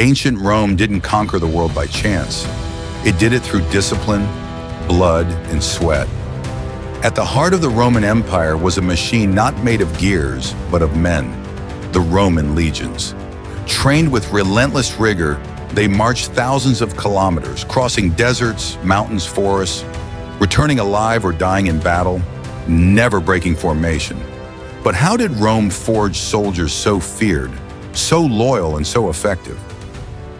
Ancient Rome didn't conquer the world by chance. It did it through discipline, blood, and sweat. At the heart of the Roman Empire was a machine not made of gears, but of men, the Roman legions. Trained with relentless rigor, they marched thousands of kilometers, crossing deserts, mountains, forests, returning alive or dying in battle, never breaking formation. But how did Rome forge soldiers so feared, so loyal, and so effective?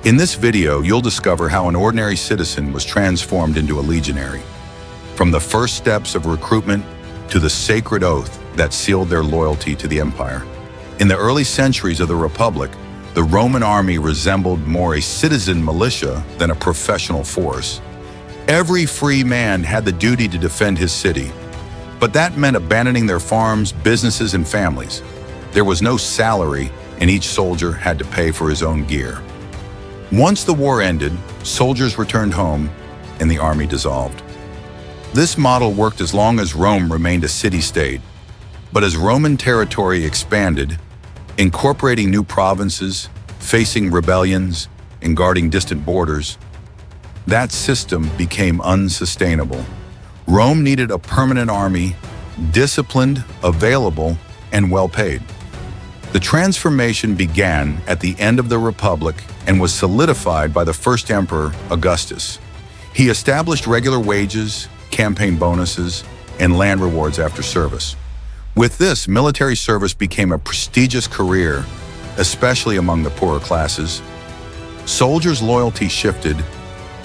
In this video, you'll discover how an ordinary citizen was transformed into a legionary, from the first steps of recruitment to the sacred oath that sealed their loyalty to the empire. In the early centuries of the Republic, the Roman army resembled more a citizen militia than a professional force. Every free man had the duty to defend his city, but that meant abandoning their farms, businesses, and families. There was no salary, and each soldier had to pay for his own gear. Once the war ended, soldiers returned home, and the army dissolved. This model worked as long as Rome remained a city-state, but as Roman territory expanded, incorporating new provinces, facing rebellions, and guarding distant borders, that system became unsustainable. Rome needed a permanent army, disciplined, available, and well-paid. The transformation began at the end of the Republic and was solidified by the first emperor, Augustus. He established regular wages, campaign bonuses, and land rewards after service. With this, military service became a prestigious career, especially among the poorer classes. Soldiers' loyalty shifted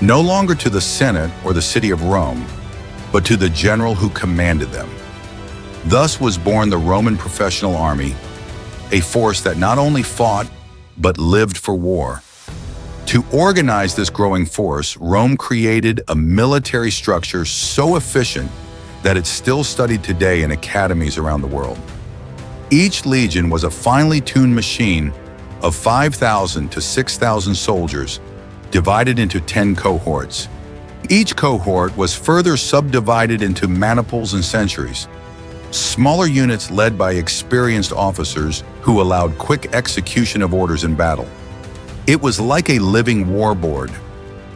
no longer to the Senate or the city of Rome, but to the general who commanded them. Thus was born the Roman professional army, a force that not only fought, but lived for war. To organize this growing force, Rome created a military structure so efficient that it's still studied today in academies around the world. Each legion was a finely tuned machine of 5,000 to 6,000 soldiers, divided into 10 cohorts. Each cohort was further subdivided into maniples and centuries, smaller units led by experienced officers who allowed quick execution of orders in battle. It was like a living war board,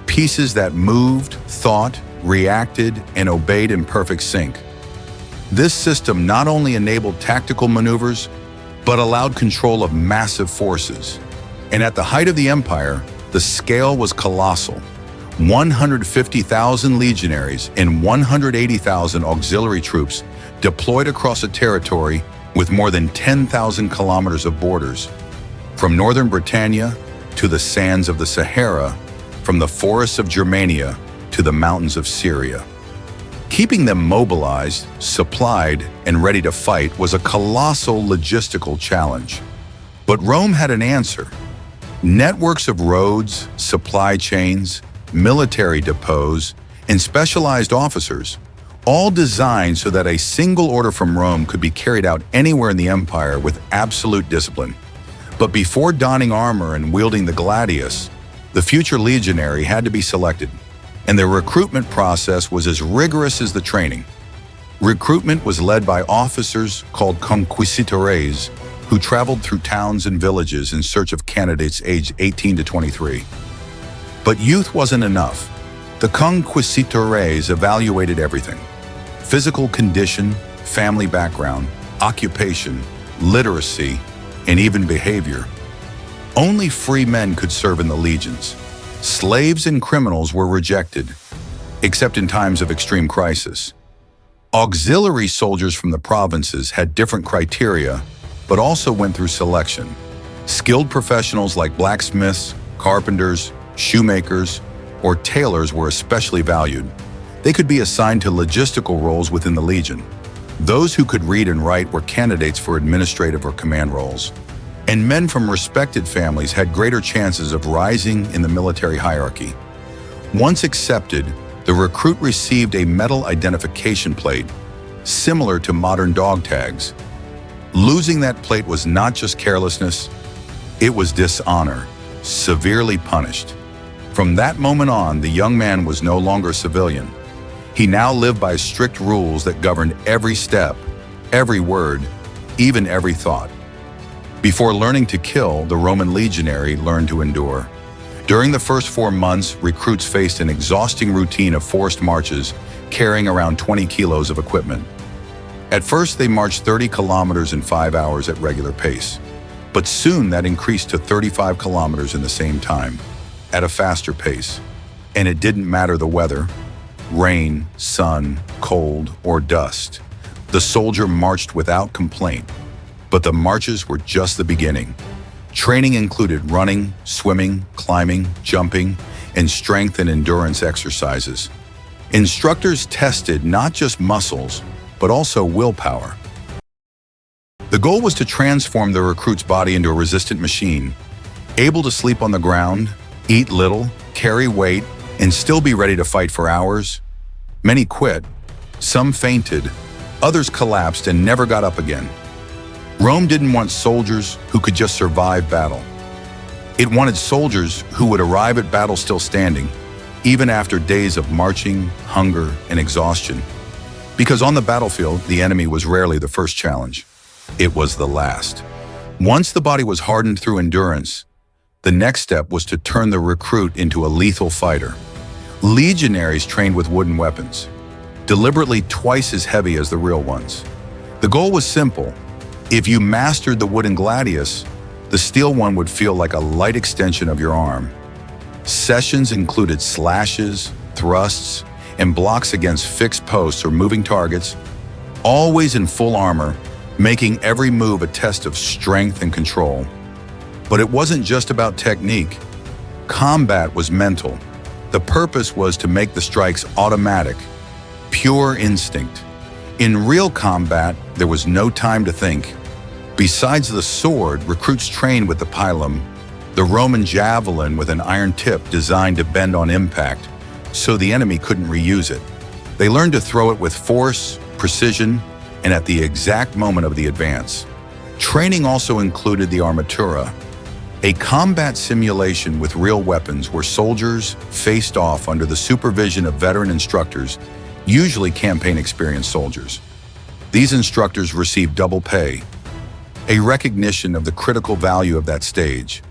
pieces that moved, thought, reacted, and obeyed in perfect sync. This system not only enabled tactical maneuvers, but allowed control of massive forces. And at the height of the empire, the scale was colossal. 150,000 legionaries and 180,000 auxiliary troops deployed across a territory with more than 10,000 kilometers of borders, from northern Britannia to the sands of the Sahara, from the forests of Germania to the mountains of Syria. Keeping them mobilized, supplied, and ready to fight was a colossal logistical challenge. But Rome had an answer. Networks of roads, supply chains, military depots, and specialized officers, all designed so that a single order from Rome could be carried out anywhere in the empire with absolute discipline. But before donning armor and wielding the gladius, the future legionary had to be selected, and the recruitment process was as rigorous as the training. Recruitment was led by officers called conquistadores, who traveled through towns and villages in search of candidates aged 18 to 23. But youth wasn't enough. The conquistadores evaluated everything: physical condition, family background, occupation, literacy, and even behavior. Only free men could serve in the legions. Slaves and criminals were rejected, except in times of extreme crisis. Auxiliary soldiers from the provinces had different criteria, but also went through selection. Skilled professionals like blacksmiths, carpenters, shoemakers, or tailors were especially valued. They could be assigned to logistical roles within the legion. Those who could read and write were candidates for administrative or command roles. And men from respected families had greater chances of rising in the military hierarchy. Once accepted, the recruit received a metal identification plate, similar to modern dog tags. Losing that plate was not just carelessness, it was dishonor, severely punished. From that moment on, the young man was no longer a civilian. He now lived by strict rules that governed every step, every word, even every thought. Before learning to kill, the Roman legionary learned to endure. During the first 4 months, recruits faced an exhausting routine of forced marches, carrying around 20 kilos of equipment. At first, they marched 30 kilometers in 5 hours at regular pace, but soon that increased to 35 kilometers in the same time, at a faster pace. And it didn't matter the weather, rain, sun, cold, or dust. The soldier marched without complaint, but the marches were just the beginning. Training included running, swimming, climbing, jumping, and strength and endurance exercises. Instructors tested not just muscles, but also willpower. The goal was to transform the recruit's body into a resistant machine, able to sleep on the ground, eat little, carry weight, and still be ready to fight for hours. Many quit, some fainted, others collapsed and never got up again. Rome didn't want soldiers who could just survive battle. It wanted soldiers who would arrive at battle still standing, even after days of marching, hunger, and exhaustion. Because on the battlefield, the enemy was rarely the first challenge. It was the last. Once the body was hardened through endurance, the next step was to turn the recruit into a lethal fighter. Legionaries trained with wooden weapons, deliberately twice as heavy as the real ones. The goal was simple. If you mastered the wooden gladius, the steel one would feel like a light extension of your arm. Sessions included slashes, thrusts, and blocks against fixed posts or moving targets, always in full armor, making every move a test of strength and control. But it wasn't just about technique. Combat was mental. The purpose was to make the strikes automatic, pure instinct. In real combat, there was no time to think. Besides the sword, recruits trained with the pilum, the Roman javelin with an iron tip designed to bend on impact, so the enemy couldn't reuse it. They learned to throw it with force, precision, and at the exact moment of the advance. Training also included the armatura, a combat simulation with real weapons where soldiers faced off under the supervision of veteran instructors, usually campaign-experienced soldiers. These instructors received double pay, a recognition of the critical value of that stage.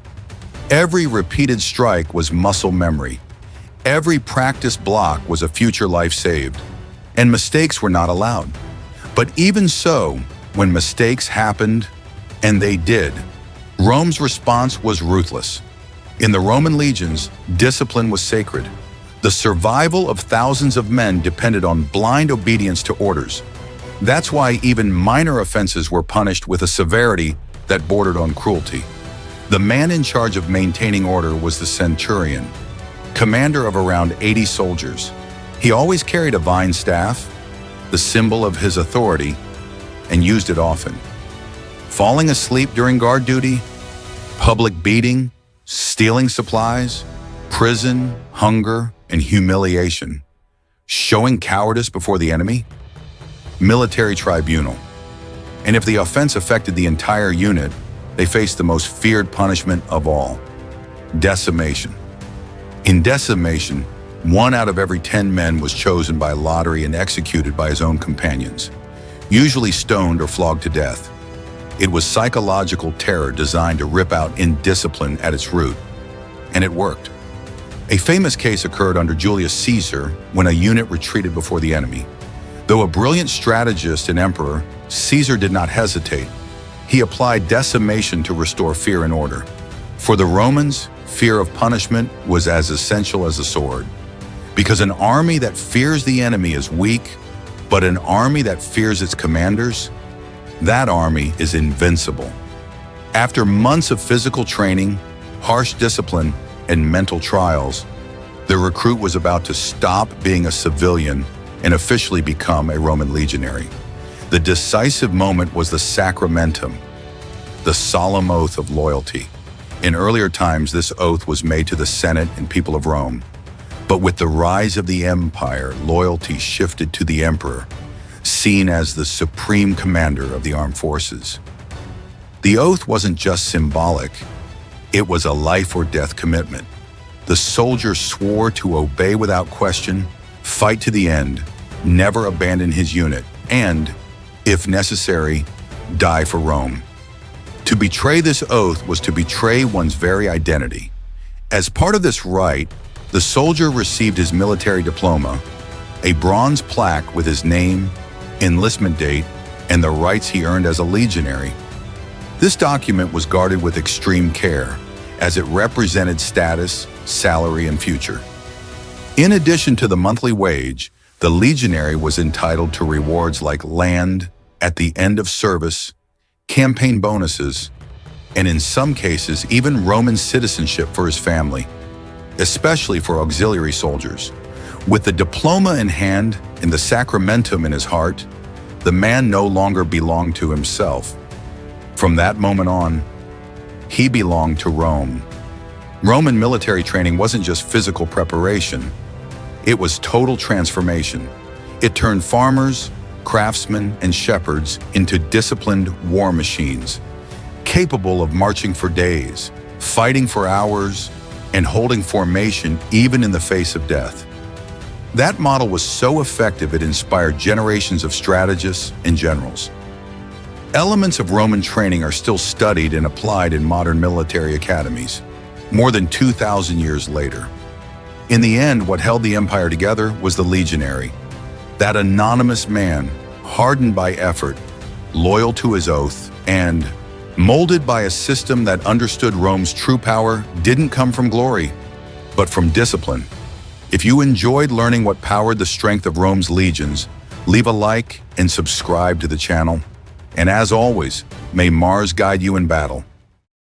Every repeated strike was muscle memory. Every practice block was a future life saved, and mistakes were not allowed. But even so, when mistakes happened, and they did, Rome's response was ruthless. In the Roman legions, discipline was sacred. The survival of thousands of men depended on blind obedience to orders. That's why even minor offenses were punished with a severity that bordered on cruelty. The man in charge of maintaining order was the centurion, commander of around 80 soldiers. He always carried a vine staff, the symbol of his authority, and used it often. Falling asleep during guard duty, public beating, stealing supplies, prison, hunger, and humiliation. Showing cowardice before the enemy? Military tribunal. And if the offense affected the entire unit, they faced the most feared punishment of all: decimation. In decimation, 1 out of every 10 men was chosen by lottery and executed by his own companions, usually stoned or flogged to death. It was psychological terror designed to rip out indiscipline at its root, and it worked. A famous case occurred under Julius Caesar when a unit retreated before the enemy. Though a brilliant strategist and emperor, Caesar did not hesitate. He applied decimation to restore fear and order. For the Romans, fear of punishment was as essential as a sword. Because an army that fears the enemy is weak, but an army that fears its commanders, that army is invincible. After months of physical training, harsh discipline, and mental trials, the recruit was about to stop being a civilian and officially become a Roman legionary. The decisive moment was the sacramentum, the solemn oath of loyalty. In earlier times, this oath was made to the Senate and people of Rome. But with the rise of the empire, loyalty shifted to the emperor, seen as the supreme commander of the armed forces. The oath wasn't just symbolic, it was a life or death commitment. The soldier swore to obey without question, fight to the end, never abandon his unit, and, if necessary, die for Rome. To betray this oath was to betray one's very identity. As part of this rite, the soldier received his military diploma, a bronze plaque with his name, enlistment date, and the rights he earned as a legionary. This document was guarded with extreme care, as it represented status, salary, and future. In addition to the monthly wage, the legionary was entitled to rewards like land at the end of service, campaign bonuses, and in some cases, even Roman citizenship for his family, especially for auxiliary soldiers. With the diploma in hand and the sacramentum in his heart, the man no longer belonged to himself. From that moment on, he belonged to Rome. Roman military training wasn't just physical preparation. It was total transformation. It turned farmers, craftsmen, and shepherds into disciplined war machines, capable of marching for days, fighting for hours, and holding formation even in the face of death. That model was so effective it inspired generations of strategists and generals. Elements of Roman training are still studied and applied in modern military academies, more than 2,000 years later. In the end, what held the empire together was the legionary, that anonymous man, hardened by effort, loyal to his oath, and molded by a system that understood Rome's true power didn't come from glory, but from discipline. If you enjoyed learning what powered the strength of Rome's legions, leave a like and subscribe to the channel. And as always, may Mars guide you in battle.